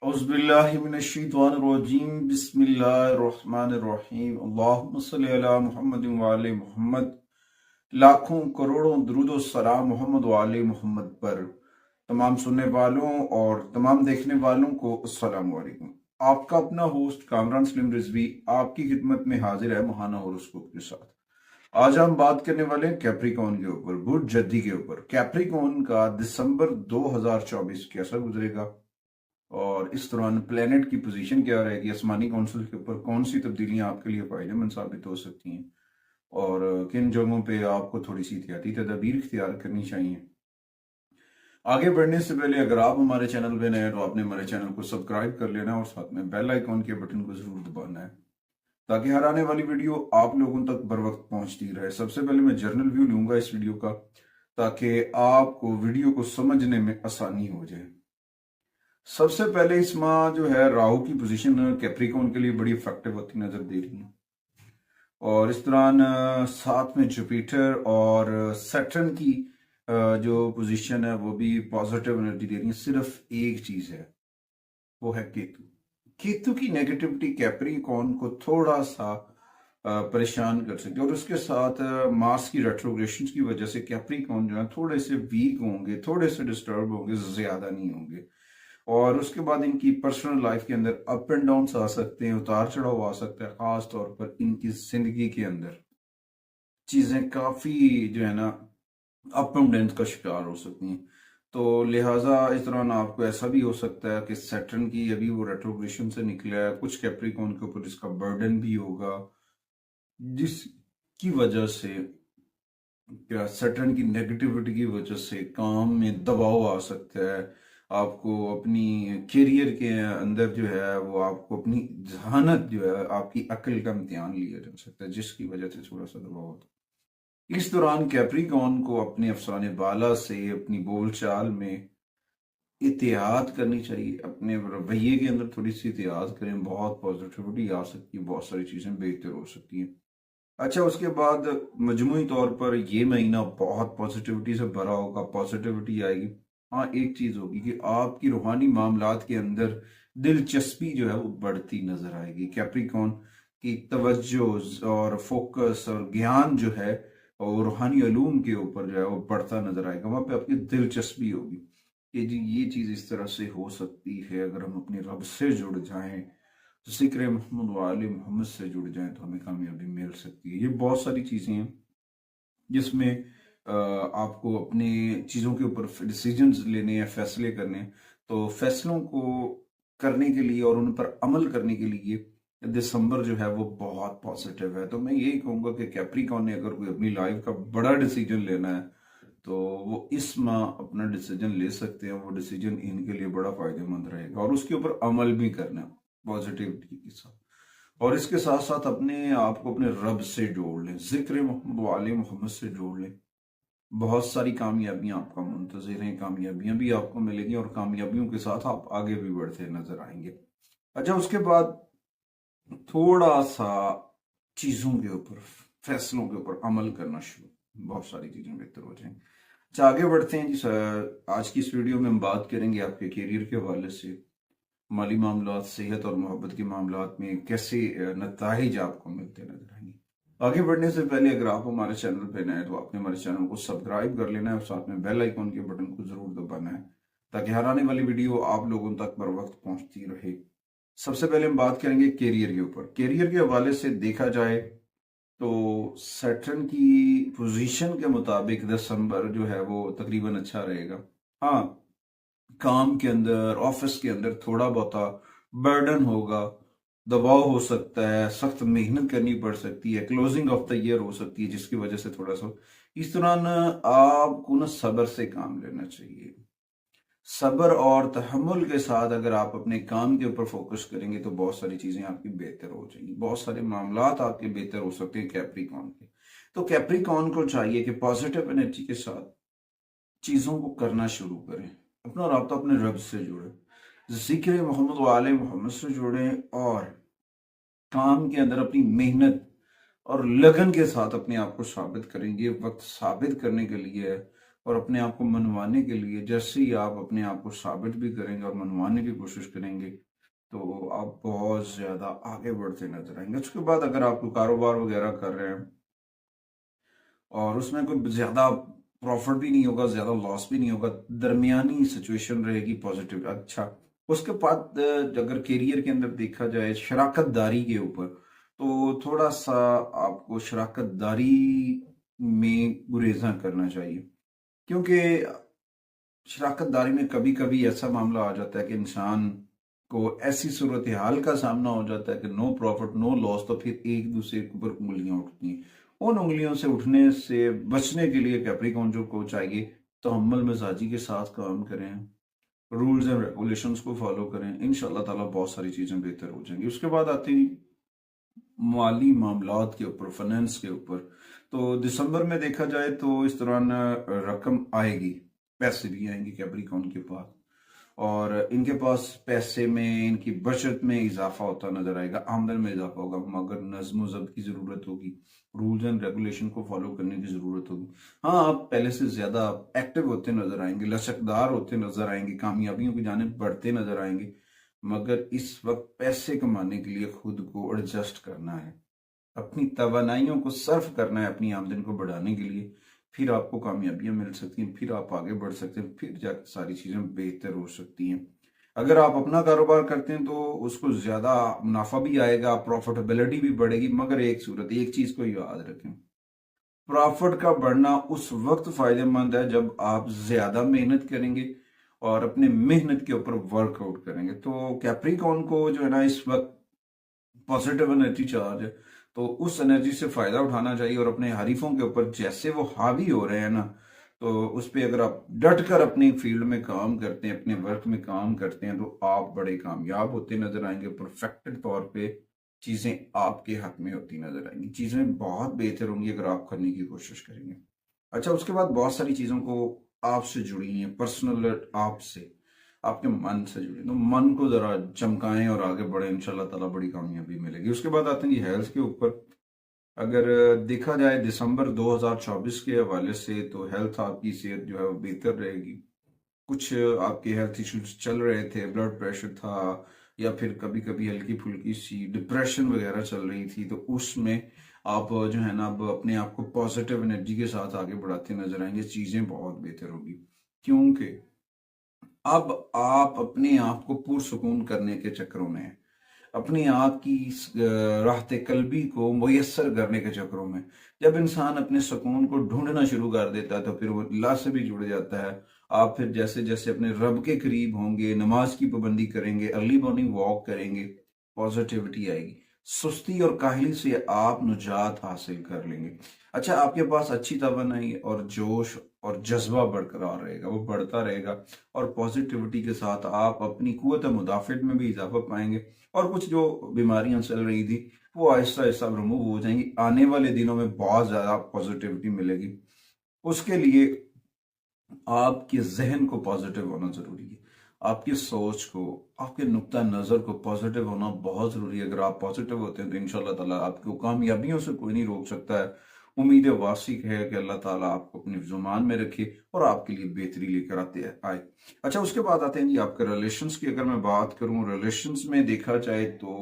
औज़ुबिल्लाहिमिनश्शैतानिर्रजीम बिस्मिल्लाहिर्रहमानिर्रहीम अल्लाहुम्मा सल्लि अला मुहम्मद व आले मुहम्मद। लाखों करोड़ों दुरूद व सलाम मोहम्मद व आले मोहम्मद पर। तमाम सुनने वालों और तमाम देखने वालों को अस्सलाम वालेकुम। आपका अपना होस्ट कामरान सलीम रिजवी आपकी खिदमत में हाजिर है महाना होरोस्कोप के साथ। आज हम बात करने वाले हैं कैप्रिकॉर्न के ऊपर, बुध जद्दी के ऊपर। कैप्रिकॉर्न का दिसंबर 2024 कैसा गुजरेगा और इस दौरान प्लेनेट की पोजीशन क्या रहेगी, आसमानी काउंसिल के ऊपर कौन सी तब्दीलियां आपके लिए फायदेमंद साबित हो सकती हैं और किन जगहों पे आपको थोड़ी सी एहतियाती तदाबीर इख्तियार करनी चाहिए। आगे बढ़ने से पहले अगर आप हमारे चैनल पे नए हैं तो आपने हमारे चैनल को सब्सक्राइब कर लेना है और साथ में बेल आइकॉन के बटन को जरूर दबाना है ताकि हर आने वाली वीडियो आप लोगों तक बर वक्त पहुंचती रहे। सबसे पहले मैं जर्नल व्यू लूंगा इस वीडियो का ताकि आपको वीडियो को समझने में आसानी हो जाए। सबसे पहले इस माह जो है राहु की पोजीशन कैप्रिकॉर्न के लिए बड़ी इफेक्टिव होती नजर दे रही है और इस दौरान साथ में जुपिटर और सैटर्न की जो पोजीशन है वो भी पॉजिटिव एनर्जी दे रही है। सिर्फ एक चीज है, वो है केतु। केतु की नेगेटिविटी कैप्रिकॉर्न को थोड़ा सा परेशान कर सकती है और उसके साथ मार्स की रेट्रोग्रेशन की वजह से कैप्रिकॉर्न जो है थोड़े से वीक होंगे, थोड़े से डिस्टर्ब होंगे, ज्यादा नहीं होंगे। और उसके बाद इनकी पर्सनल लाइफ के अंदर अप एंड डाउन आ सकते हैं, उतार चढ़ाव आ सकता है। खास तौर पर इनकी जिंदगी के अंदर चीजें काफी जो है ना अप एंड डाउन का शिकार हो सकती हैं। तो लिहाजा इस दौरान आपको ऐसा भी हो सकता है कि सैटर्न की अभी वो रेट्रोग्रेशन से निकला है, कुछ कैप्रिकॉर्न के ऊपर इसका बर्डन भी होगा जिसकी वजह से क्या सैटर्न की नेगेटिविटी की वजह से काम में दबाव आ सकता है। आपको अपनी करियर के अंदर जो है वो आपको अपनी जहानत जो है आपकी अक्ल का इम्तिहान लिया जा सकता है जिसकी वजह से थोड़ा सा दबाव होता है। इस दौरान कैप्रिकॉर्न को अपने अफसाने बाला से अपनी बोलचाल में एहतियात करनी चाहिए, अपने रवैये के अंदर थोड़ी सी एहतियात करें। बहुत पॉजिटिविटी आ सकती है, बहुत सारी चीजें बेहतर हो सकती हैं। अच्छा, उसके बाद मजमूई तौर पर ये महीना बहुत पॉजिटिविटी से भरा होगा, पॉजिटिविटी आएगी। हाँ, एक चीज होगी कि आपकी रूहानी मामलात के अंदर दिलचस्पी जो है वो बढ़ती नजर आएगी। कैप्रिकॉर्न की तवज्जो और फोकस और ज्ञान जो है और रूहानी अलूम के ऊपर जो है वो बढ़ता नजर आएगा। वहां पे आपकी दिलचस्पी होगी कि जी ये चीज इस तरह से हो सकती है। अगर हम अपने रब से जुड़ जाएं, जिक्र मोहम्मद वाले मोहम्मद से जुड़ जाएं तो हमें कामयाबी मिल सकती है। ये बहुत सारी चीजें हैं जिसमें आपको अपने चीजों के ऊपर डिसीजंस लेने हैं, फैसले करने हैं। तो फैसलों को करने के लिए और उन पर अमल करने के लिए दिसंबर जो है वो बहुत पॉजिटिव है। तो मैं यही कहूंगा कि कैप्रिकॉर्न ने अगर कोई अपनी लाइफ का बड़ा डिसीजन लेना है तो वो इस माह अपना डिसीजन ले सकते हैं। वो डिसीजन इनके लिए बड़ा फायदेमंद रहेगा और उसके ऊपर अमल भी करना है पॉजिटिविटी के साथ। और इसके साथ साथ अपने आप को अपने रब से जोड़ लें, जिक्र मोहम्मद वाले मोहम्मद से जोड़ लें। बहुत सारी कामयाबियां आपका मुंतजिर हैं, कामयाबियां भी आपको मिलेंगी और कामयाबियों के साथ आप आगे भी बढ़ते नजर आएंगे। अच्छा, उसके बाद थोड़ा सा चीजों के ऊपर, फैसलों के ऊपर अमल करना शुरू, बहुत सारी चीजें बेहतर हो जाएंगी। अच्छा, आगे बढ़ते हैं जी सर। आज की इस वीडियो में हम बात करेंगे आपके करियर के हवाले से, माली मामलात, सेहत और मोहब्बत के मामलात में कैसे नताइज आपको मिलते नजर आएंगे। आगे बढ़ने से पहले अगर आप हमारे चैनल पर नए हैं तो आपने हमारे चैनल को सब्सक्राइब कर लेना है और साथ में बेल आइकॉन के बटन को जरूर दबाना है ताकि हर आने वाली वीडियो आप लोगों तक बर वक्त पहुंचती रहे। सबसे पहले हम बात करेंगे कैरियर के ऊपर। कैरियर के हवाले से देखा जाए तो सैटर्न की पोजीशन के मुताबिक दिसंबर जो है वो तकरीबन अच्छा रहेगा। हाँ, काम के अंदर, ऑफिस के अंदर थोड़ा बहुत बर्डन होगा, दबाव हो सकता है, सख्त मेहनत करनी पड़ सकती है, क्लोजिंग ऑफ द ईयर हो सकती है जिसकी वजह से थोड़ा सा इस दौरान आपको ना सब्र से काम लेना चाहिए। सब्र और तहम्मुल के साथ अगर आप अपने काम के ऊपर फोकस करेंगे तो बहुत सारी चीजें आपकी बेहतर हो जाएंगी, बहुत सारे मामलात आपके बेहतर हो सकते हैं कैप्रिकॉर्न के। तो कैप्रिकॉर्न को चाहिए कि पॉजिटिव एनर्जी के साथ चीजों को करना शुरू करें, अपना राब्ता अपने रब से जोड़े, जिक्र मोहम्मद वाले मोहम्मद से जोड़े और काम के अंदर अपनी मेहनत और लगन के साथ अपने आप को साबित करेंगे। वक्त साबित करने के लिए और अपने आप को मनवाने के लिए जैसे ही आप अपने आप को साबित भी करेंगे और मनवाने की कोशिश करेंगे, तो आप बहुत ज़्यादा आगे बढ़ते नजर आएंगे। उसके बाद अगर आप कोई कारोबार वगैरह कर रहे हैं और उसमें कोई ज़्यादा प्रॉफिट भी नहीं होगा, ज़्यादा लॉस भी नहीं होगा, दरमियानी सिचुएशन रहेगी, पॉजिटिव। अच्छा, उसके बाद अगर करियर के अंदर देखा जाए शराकत दारी के ऊपर, तो थोड़ा सा आपको शराकत दारी में गुरेजा करना चाहिए, क्योंकि शराकत दारी में कभी कभी ऐसा मामला आ जाता है कि इंसान को ऐसी सूरत हाल का सामना हो जाता है कि नो प्रॉफिट नो लॉस, तो फिर एक दूसरे के ऊपर उंगलियां उठती हैं। उन उंगलियों से उठने से बचने के लिए कैप्रिकॉर्न जो को चाहिए तो हम्मल मिजाजी के साथ काम करें, रूल्स एंड रेगुलेशंस को फॉलो करें, इंशाल्लाह ताला बहुत सारी चीजें बेहतर हो जाएंगी। उसके बाद आती माली मामलात के ऊपर, फाइनेंस के ऊपर, तो दिसंबर में देखा जाए तो इस दौरान रकम आएगी, पैसे भी आएंगे कैप्रिकॉर्न के पास, और इनके पास पैसे में, इनकी बचत में इजाफा होता नजर आएगा, आमदन में इजाफा होगा, मगर नज्म ज़ब्त की जरूरत होगी, रूल्स एंड रेगुलेशन को फॉलो करने की जरूरत होगी। हाँ, आप पहले से ज्यादा एक्टिव होते नजर आएंगे, लचकदार होते नजर आएंगे, कामयाबियों की जानिब बढ़ते नजर आएंगे, मगर इस वक्त पैसे कमाने के लिए खुद को एडजस्ट करना है, अपनी तवानाइयों को सर्फ करना है अपनी आमदन को बढ़ाने के लिए। फिर आपको कामयाबियां मिल सकती हैं, फिर आप आगे बढ़ सकते हैं, फिर जाकर सारी चीजें बेहतर हो सकती हैं। अगर आप अपना कारोबार करते हैं तो उसको ज्यादा मुनाफा भी आएगा, प्रॉफिटेबिलिटी भी बढ़ेगी, मगर एक सूरत, एक चीज को याद रखें, प्रॉफिट का बढ़ना उस वक्त फायदेमंद है जब आप ज्यादा मेहनत करेंगे और अपने मेहनत के ऊपर वर्कआउट करेंगे। तो कैप्रिकॉर्न को जो है ना, इस वक्त पॉजिटिव एनर्जी चार्ज है, तो उस एनर्जी से फायदा उठाना चाहिए और अपने हरीफों के ऊपर जैसे वो हावी हो रहे हैं ना, तो उस पर अगर आप डट कर अपनी फील्ड में काम करते हैं, अपने वर्क में काम करते हैं, तो आप बड़े कामयाब होते नजर आएंगे, परफेक्टेड तौर पे चीजें आपके हक में होती नजर आएंगी, चीजें बहुत बेहतर होंगी अगर आप करने की कोशिश करेंगे। अच्छा, उसके बाद बहुत सारी चीजों को आपसे जुड़ी हैं, पर्सनल, आपसे, आपके मन से जुड़े, तो मन को जरा चमकाएं और आगे बढ़े, इंशाल्लाह ताला बड़ी कामयाबी मिलेगी। उसके बाद आते हैं जी हेल्थ के ऊपर। अगर देखा जाए दिसंबर 2024 के हवाले से, तो हेल्थ, आपकी सेहत जो है वो बेहतर रहेगी। कुछ आपके हेल्थ इश्यूज चल रहे थे, ब्लड प्रेशर था, या फिर कभी कभी हल्की फुल्की सी डिप्रेशन वगैरह चल रही थी, तो उसमें आप जो है ना, अब अपने आप को पॉजिटिव एनर्जी के साथ आगे बढ़ाते नजर आएंगे, चीजें बहुत बेहतर होगी। क्योंकि अब आप अपने आप को पुरसुकून करने के चक्करों में हैं, अपनी आप की राहत कल्बी को मुयस्सर करने के चक्करों में, जब इंसान अपने सुकून को ढूंढना शुरू कर देता है तो फिर वो अल्लाह से भी जुड़ जाता है। आप फिर जैसे जैसे अपने रब के करीब होंगे, नमाज की पाबंदी करेंगे, अर्ली मॉर्निंग वॉक करेंगे, पॉजिटिविटी आएगी, सुस्ती और काहली से आप निजात हासिल कर लेंगे। अच्छा, आपके पास अच्छी तवानाई और जोश और जज्बा बरकरार रहेगा, वो बढ़ता रहेगा, और पॉजिटिविटी के साथ आप अपनी कुव्वत मुदाफ़त में भी इजाफा पाएंगे, और कुछ जो बीमारियां चल रही थी वो आहिस्ता आहिस्ता रिमूव हो जाएंगी। आने वाले दिनों में बहुत ज्यादा पॉजिटिविटी मिलेगी। उसके लिए आपके जहन को पॉजिटिव होना जरूरी है, आपकी सोच को, आपके नुक्ता नजर को पॉजिटिव होना बहुत जरूरी है। अगर आप पॉजिटिव होते हैं तो इंशाल्लाह ताला आपको कामयाबियों से कोई नहीं रोक सकता है। उम्मीद वासिक है कि अल्लाह ताला आपको अपनी जुमान में रखे और आपके लिए बेहतरी लेकर आए। अच्छा, उसके बाद आते हैं जी आपके रिलेशंस की। अगर मैं बात करूं रिलेशंस में, देखा जाए तो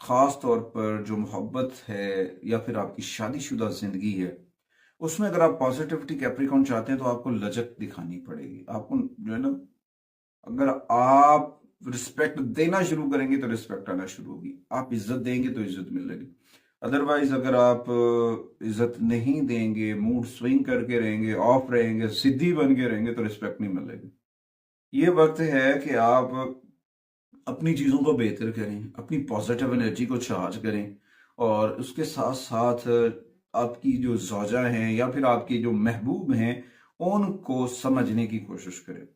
खास तौर पर जो मोहब्बत है या फिर आपकी शादीशुदा जिंदगी है, उसमें अगर आप पॉजिटिविटी कैप्रिकॉर्न चाहते हैं तो आपको लचक दिखानी पड़ेगी। आपको जो है ना, अगर आप रिस्पेक्ट देना शुरू करेंगे तो रिस्पेक्ट आना शुरू होगी, आप इज्जत देंगे तो इज्जत मिलेगी। अदरवाइज अगर आप इज्जत नहीं देंगे, मूड स्विंग करके रहेंगे, ऑफ रहेंगे, सिद्धि बन के रहेंगे, तो रिस्पेक्ट नहीं मिलेगी। ये वक्त है कि आप अपनी चीज़ों को बेहतर करें, अपनी पॉजिटिव एनर्जी को चार्ज करें, और उसके साथ साथ आपकी जो ज़ौजा हैं या फिर आपके जो महबूब हैं उनको समझने की कोशिश करें।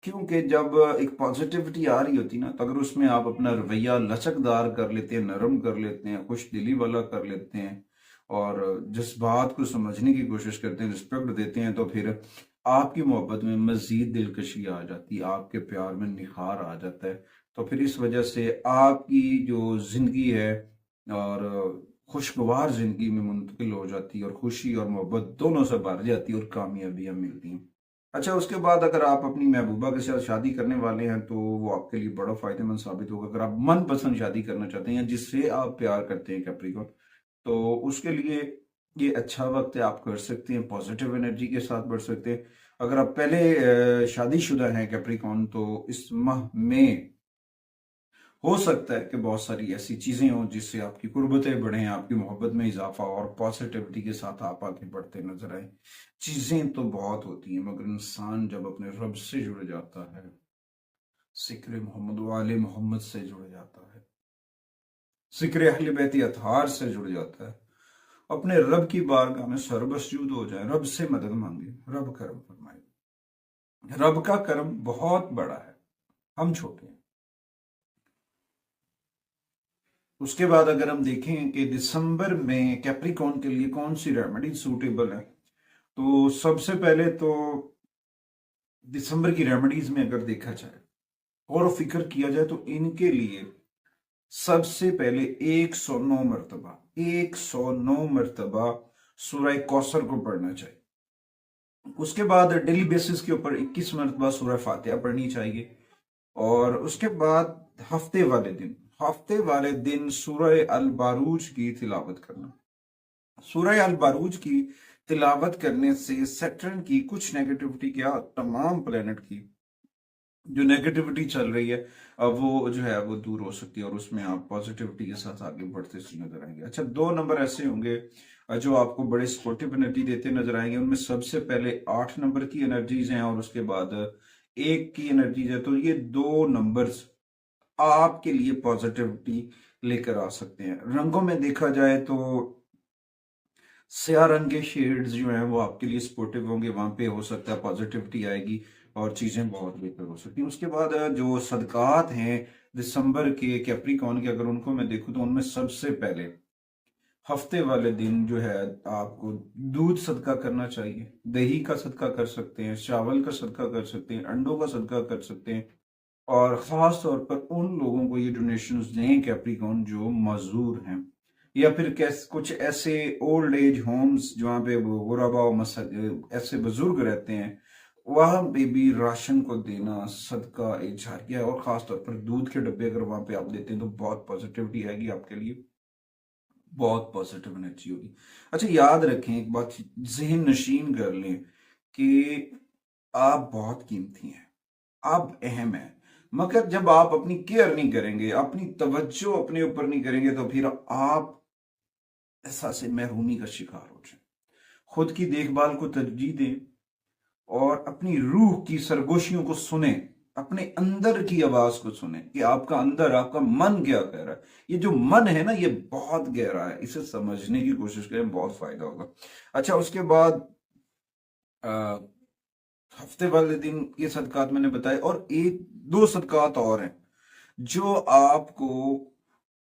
क्योंकि जब एक पॉजिटिविटी आ रही होती ना, तो अगर उसमें आप अपना रवैया लचकदार कर लेते हैं, नरम कर लेते हैं, खुश दिली वाला कर लेते हैं, और जिस बात को समझने की कोशिश करते हैं, रिस्पेक्ट देते हैं, तो फिर आपकी मोहब्बत में मजीद दिलकशी आ जाती है, आपके प्यार में निखार आ जाता है। तो फिर इस वजह से आपकी जो जिंदगी है और खुशगवार जिंदगी में मुंतकिल हो जाती है और खुशी और मोहब्बत दोनों से भर जाती है और कामयाबियां मिलती हैं। अच्छा, उसके बाद अगर आप अपनी महबूबा के साथ शादी करने वाले हैं तो वो आपके लिए बड़ा फायदेमंद साबित होगा। अगर आप मनपसंद शादी करना चाहते हैं या जिससे आप प्यार करते हैं कैप्रिकॉर्न, तो उसके लिए ये अच्छा वक्त है, आप कर सकते हैं, पॉजिटिव एनर्जी के साथ बढ़ सकते हैं। अगर आप पहले शादीशुदा हैं कैप्रिकॉर्न, तो इस माह में हो सकता है कि बहुत सारी ऐसी चीजें हों जिससे आपकी कुर्बतें बढ़ें, आपकी मोहब्बत में इजाफा और पॉजिटिविटी के साथ आप आगे बढ़ते नजर आए। चीजें तो बहुत होती हैं मगर इंसान जब अपने रब से जुड़ जाता है, जिक्र मोहम्मद वाले मोहम्मद से जुड़ जाता है, जिक्र अहले बैत अतहार से जुड़ जाता है, अपने रब की बारगाह में सरबसजूद हो जाए, रब से मदद मांगे, रब करम फरमाए। रब का करम बहुत बड़ा है, हम छोटे हैं। उसके बाद अगर हम देखें कि दिसंबर में कैप्रिकॉर्न के लिए कौन सी रेमेडी सूटेबल है, तो सबसे पहले तो दिसंबर की रेमेडीज में अगर देखा जाए और फिक्र किया जाए तो इनके लिए सबसे पहले 109 मरतबा सूरह कौसर को पढ़ना चाहिए। उसके बाद डेली बेसिस के ऊपर 21 मरतबा सूरह फातिहा पढ़नी चाहिए। और उसके बाद हफ्ते वाले दिन सूरह अल बारूज की तिलावत करना। सूरह अल बारूज की तिलावत करने से सैटर्न की कुछ नेगेटिविटी, क्या तमाम प्लेनेट की जो नेगेटिविटी चल रही है वो जो है वो दूर हो सकती है और उसमें आप पॉजिटिविटी के साथ आगे बढ़ते नजर आएंगे। अच्छा, 2 नंबर ऐसे होंगे जो आपको बड़े सपोर्टिव एनर्जी देते नजर आएंगे। उनमें सबसे पहले 8 नंबर की एनर्जीज हैं और उसके बाद 1 की एनर्जीज है। तो ये 2 नंबर्स आपके लिए पॉजिटिविटी लेकर आ सकते हैं। रंगों में देखा जाए तो स्याह रंग के शेड्स जो हैं वो आपके लिए सपोर्टिव होंगे, वहां पे हो सकता है पॉजिटिविटी आएगी और चीजें बहुत बेहतर हो सकती हैं। उसके बाद जो सदकात हैं दिसंबर के कैप्रिकॉर्न के, अगर उनको मैं देखूं तो उनमें सबसे पहले हफ्ते वाले दिन जो है आपको दूध सदका करना चाहिए, दही का सदका कर सकते हैं, चावल का सदका कर सकते हैं, अंडों का सदका कर सकते हैं। और ख़ास तौर पर उन लोगों को ये डोनेशंस दें कैप्रिकॉर्न जो मजदूर हैं या फिर कैसे कुछ ऐसे ओल्ड एज होम्स जहाँ पे गुरबा और ऐसे बुजुर्ग रहते हैं, वहां पे भी राशन को देना सदका ए जारिया है। और ख़ास तौर पर दूध के डब्बे अगर वहां पे आप देते हैं तो बहुत पॉजिटिविटी आएगी आपके लिए, बहुत पॉजिटिव एनर्जी होगी। अच्छा, याद रखें एक बात, जहन नशीन कर लें कि आप बहुत कीमती हैं, आप अहम हैं, मगर जब आप अपनी केयर नहीं करेंगे, अपनी तवज्जो अपने ऊपर नहीं करेंगे तो फिर आप एहसास महरूमी का शिकार हो जाए। खुद की देखभाल को तरजीह दें और अपनी रूह की सरगोशियों को सुने, अपने अंदर की आवाज को सुने कि आपका अंदर, आपका मन क्या कह रहा है। ये जो मन है ना, ये बहुत गहरा है, इसे समझने की कोशिश करें, बहुत फायदा होगा। अच्छा, उसके बाद हफ्ते वाले दिन ये सदकात मैंने बताए और 1-2 सदकात और हैं जो आपको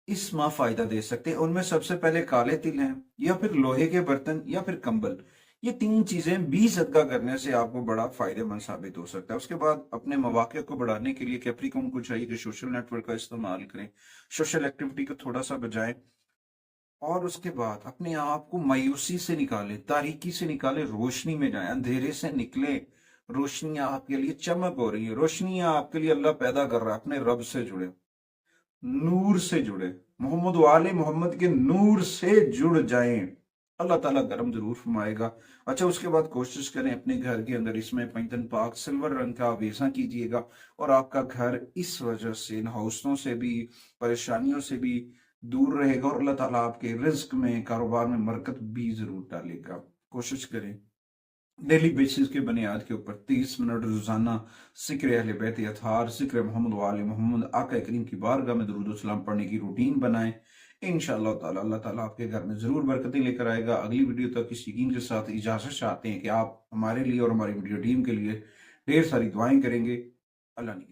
इस माह फायदा दे सकते हैं। उनमें सबसे पहले काले तिल हैं या फिर लोहे के बर्तन या फिर कंबल। ये 3 चीजें भी सदका करने से आपको बड़ा फायदेमंद साबित हो सकता है। उसके बाद अपने मौके को बढ़ाने के लिए कैप्रिकॉर्न को चाहिए कि सोशल नेटवर्क का इस्तेमाल करें, सोशल एक्टिविटी को थोड़ा सा बजाएं और उसके बाद अपने आप को मायूसी से निकालें, तारीकी से निकालें, रोशनी में जाएं, अंधेरे से निकले। रोशनियां आपके लिए चमक हो रही है, रोशनियां आपके लिए अल्लाह पैदा कर रहा है। अपने रब से जुड़े, नूर से जुड़े, मोहम्मद वाले मोहम्मद के नूर से जुड़ जाएं, अल्लाह ताला करम जरूर फरमाएगा। अच्छा, उसके बाद कोशिश करें अपने घर के अंदर इसमें पैंतन पाक सिल्वर रंग का आवेजा कीजिएगा और आपका घर इस वजह से हौसलों से भी, परेशानियों से भी दूर रहेगा और अल्लाह ताला आपके रिज्क में, कारोबार में बरकत भी जरूर डालेगा। कोशिश करें डेली बेसिस के बुनियाद के ऊपर 30 मिनट रोजाना जिक्र अहले बैत अतहार, जिक्र मोहम्मद वाले मोहम्मद, आका करीम की बारगाह में दुरूद सलाम पढ़ने की रूटीन बनाएं। इंशाअल्लाह ताला अल्लाह ताला आपके घर में जरूर बरकतें लेकर आएगा। अगली वीडियो तक इस यकीन के साथ इजाजत चाहते हैं कि आप हमारे लिए और हमारी वीडियो टीम के लिए ढेर सारी दुआएं करेंगे। अल्लाह ने